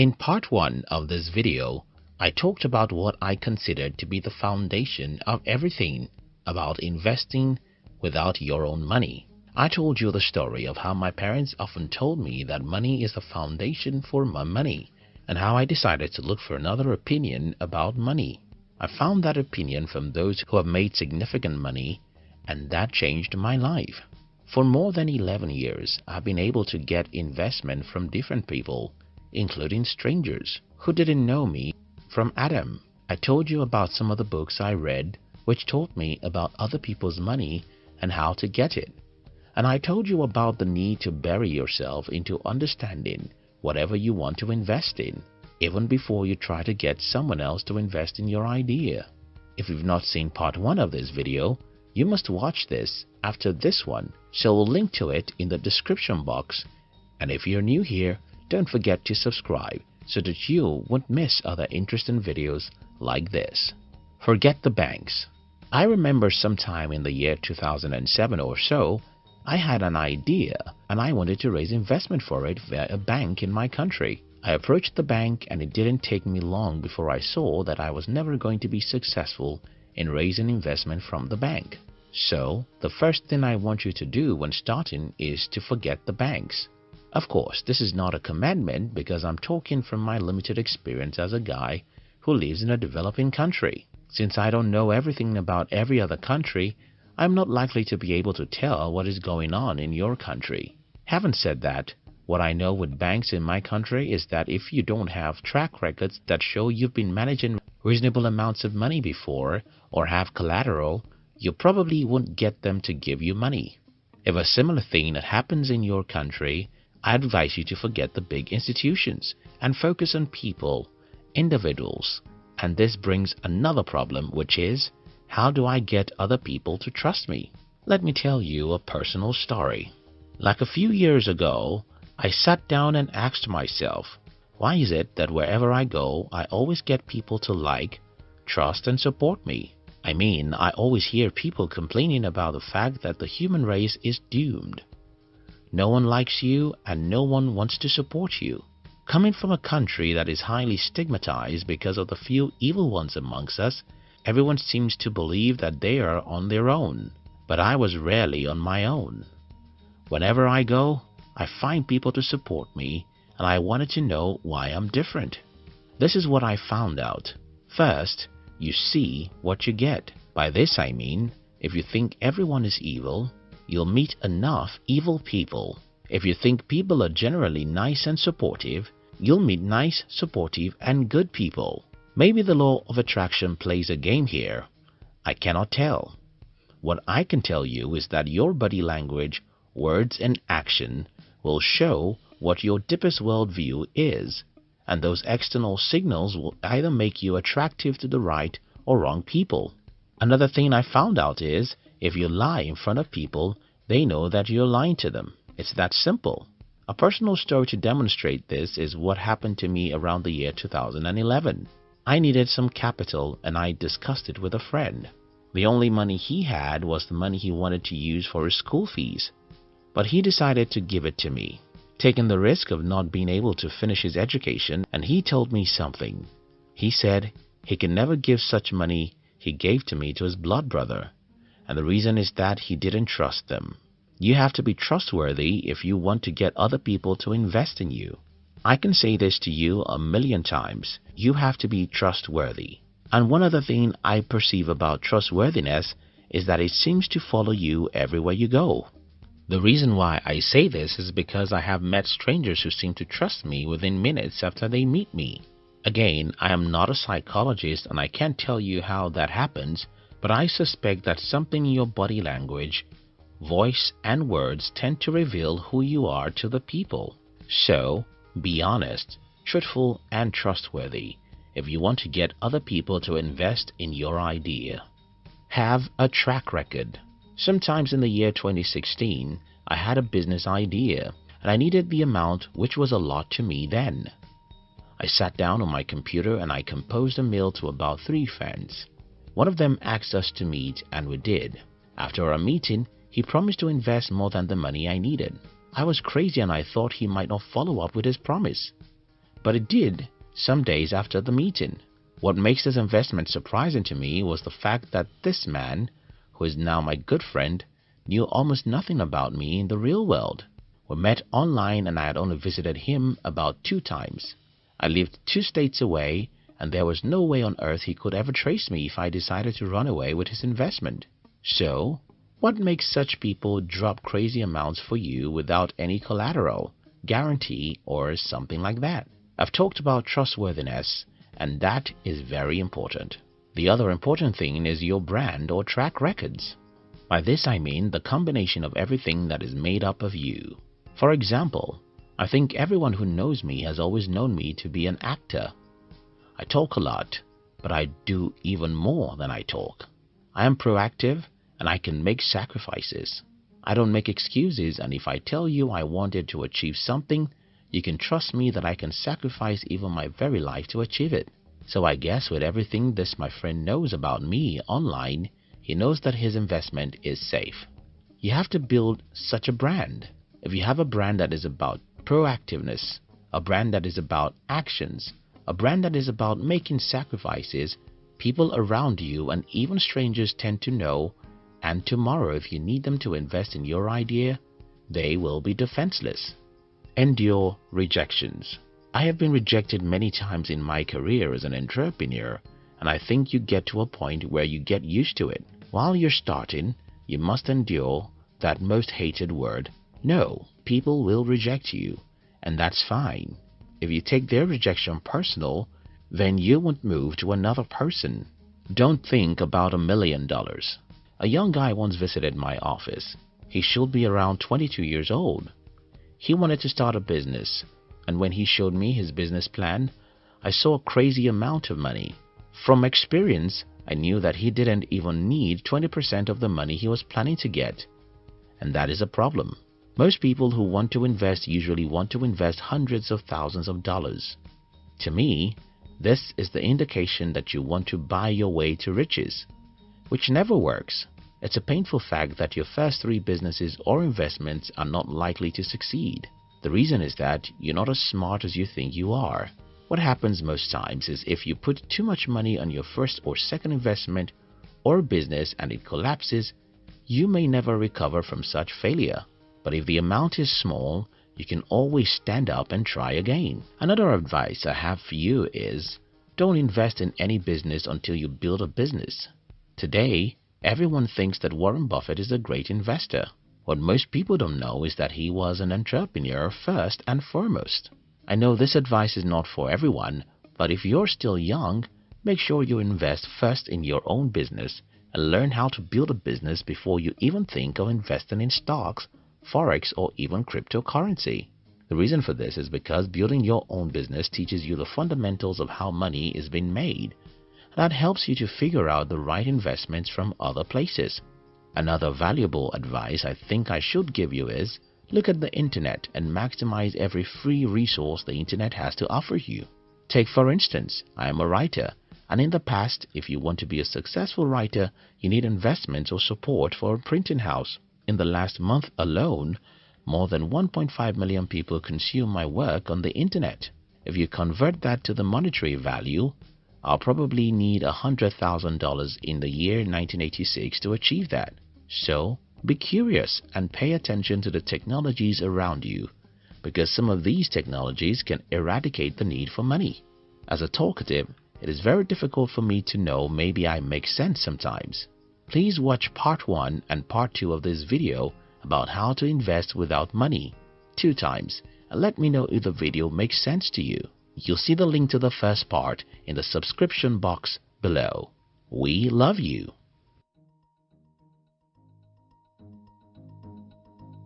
In part 1 of this video, I talked about what I considered to be the foundation of everything about investing without your own money. I told you the story of how my parents often told me that money is the foundation for my money, and how I decided to look for another opinion about money. I found that opinion from those who have made significant money, and that changed my life. For more than 11 years, I've been able to get investment from different people, including strangers who didn't know me from Adam. I told you about some of the books I read which taught me about other people's money and how to get it. And I told you about the need to bury yourself into understanding whatever you want to invest in, even before you try to get someone else to invest in your idea. If you've not seen part 1 of this video, you must watch this after this one, so we'll link to it in the description box. And if you're new here, don't forget to subscribe so that you won't miss other interesting videos like this. Forget the banks. I remember sometime in the year 2007 or so, I had an idea and I wanted to raise investment for it via a bank in my country. I approached the bank and it didn't take me long before I saw that I was never going to be successful in raising investment from the bank. So, the first thing I want you to do when starting is to forget the banks. Of course, this is not a commandment because I'm talking from my limited experience as a guy who lives in a developing country. Since I don't know everything about every other country, I'm not likely to be able to tell what is going on in your country. Having said that, what I know with banks in my country is that if you don't have track records that show you've been managing reasonable amounts of money before or have collateral, you probably won't get them to give you money. If a similar thing happens in your country, I advise you to forget the big institutions and focus on people, individuals. And this brings another problem, which is, how do I get other people to trust me? Let me tell you a personal story. Like a few years ago, I sat down and asked myself, why is it that wherever I go, I always get people to like, trust and support me? I mean, I always hear people complaining about the fact that the human race is doomed. No one likes you and no one wants to support you. Coming from a country that is highly stigmatized because of the few evil ones amongst us, everyone seems to believe that they are on their own. But I was rarely on my own. Whenever I go, I find people to support me, and I wanted to know why I'm different. This is what I found out. First, you see what you get. By this I mean, if you think everyone is evil, you'll meet enough evil people. If you think people are generally nice and supportive, you'll meet nice, supportive and good people. Maybe the law of attraction plays a game here. I cannot tell. What I can tell you is that your body language, words and action will show what your deepest worldview is, and those external signals will either make you attractive to the right or wrong people. Another thing I found out is, if you lie in front of people, they know that you're lying to them. It's that simple. A personal story to demonstrate this is what happened to me around the year 2011. I needed some capital and I discussed it with a friend. The only money he had was the money he wanted to use for his school fees. But he decided to give it to me, taking the risk of not being able to finish his education, and he told me something. He said he can never give such money he gave to me to his blood brother, and the reason is that he didn't trust them. You have to be trustworthy if you want to get other people to invest in you. I can say this to you 1,000,000 times. You have to be trustworthy. And one other thing I perceive about trustworthiness is that it seems to follow you everywhere you go. The reason why I say this is because I have met strangers who seem to trust me within minutes after they meet me. Again, I am not a psychologist and I can't tell you how that happens, but I suspect that something in your body language, voice and words tend to reveal who you are to the people. So, be honest, truthful and trustworthy if you want to get other people to invest in your idea. Have a track record. Sometimes in the year 2016, I had a business idea and I needed the amount, which was a lot to me then. I sat down on my computer and I composed a mail to about 3 friends. One of them asked us to meet and we did. After our meeting, he promised to invest more than the money I needed. I was crazy and I thought he might not follow up with his promise. but it did some days after the meeting. What makes this investment surprising to me was the fact that this man, who is now my good friend, knew almost nothing about me in the real world. We met online and I had only visited him about 2 times. I lived 2 states away and there was no way on earth he could ever trace me if I decided to run away with his investment. So, what makes such people drop crazy amounts for you without any collateral, guarantee, or something like that? I've talked about trustworthiness, and that is very important. The other important thing is your brand or track records. By this I mean the combination of everything that is made up of you. For example, I think everyone who knows me has always known me to be an actor. I talk a lot, but I do even more than I talk. I am proactive and I can make sacrifices. I don't make excuses, and if I tell you I wanted to achieve something, you can trust me that I can sacrifice even my very life to achieve it. So I guess with everything this my friend knows about me online, he knows that his investment is safe. You have to build such a brand. If you have a brand that is about proactiveness, a brand that is about actions, a brand that is about making sacrifices, people around you and even strangers tend to know, and tomorrow if you need them to invest in your idea, they will be defenseless. Endure rejections. I have been rejected many times in my career as an entrepreneur, and I think you get to a point where you get used to it. While you're starting, you must endure that most hated word, no. People will reject you, and that's fine. If you take their rejection personal, then you won't move to another person. Don't think about $1 million. A young guy once visited my office. He should be around 22 years old. He wanted to start a business, and when he showed me his business plan, I saw a crazy amount of money. From experience, I knew that he didn't even need 20% of the money he was planning to get. And that is a problem. Most people who want to invest usually want to invest hundreds of thousands of dollars. To me, this is the indication that you want to buy your way to riches, which never works. It's a painful fact that your first 3 businesses or investments are not likely to succeed. The reason is that you're not as smart as you think you are. What happens most times is if you put too much money on your first or second investment or business and it collapses, you may never recover from such failure. But if the amount is small, you can always stand up and try again. Another advice I have for you is, don't invest in any business until you build a business. Today, everyone thinks that Warren Buffett is a great investor. What most people don't know is that he was an entrepreneur first and foremost. I know this advice is not for everyone, but if you're still young, make sure you invest first in your own business and learn how to build a business before you even think of investing in stocks, forex, or even cryptocurrency. The reason for this is because building your own business teaches you the fundamentals of how money is being made. That helps you to figure out the right investments from other places. Another valuable advice I think I should give you is, look at the internet and maximize every free resource the internet has to offer you. Take for instance, I am a writer, and in the past, if you want to be a successful writer, you need investments or support for a printing house. In the last month alone, more than 1.5 million people consume my work on the internet. If you convert that to the monetary value, I'll probably need $100,000 in the year 1986 to achieve that. So, be curious and pay attention to the technologies around you, because some of these technologies can eradicate the need for money. As a talkative, it is very difficult for me to know maybe I make sense sometimes. Please watch part 1 and part 2 of this video about how to invest without money 2 times and let me know if the video makes sense to you. You'll see the link to the first part in the subscription box below. We love you.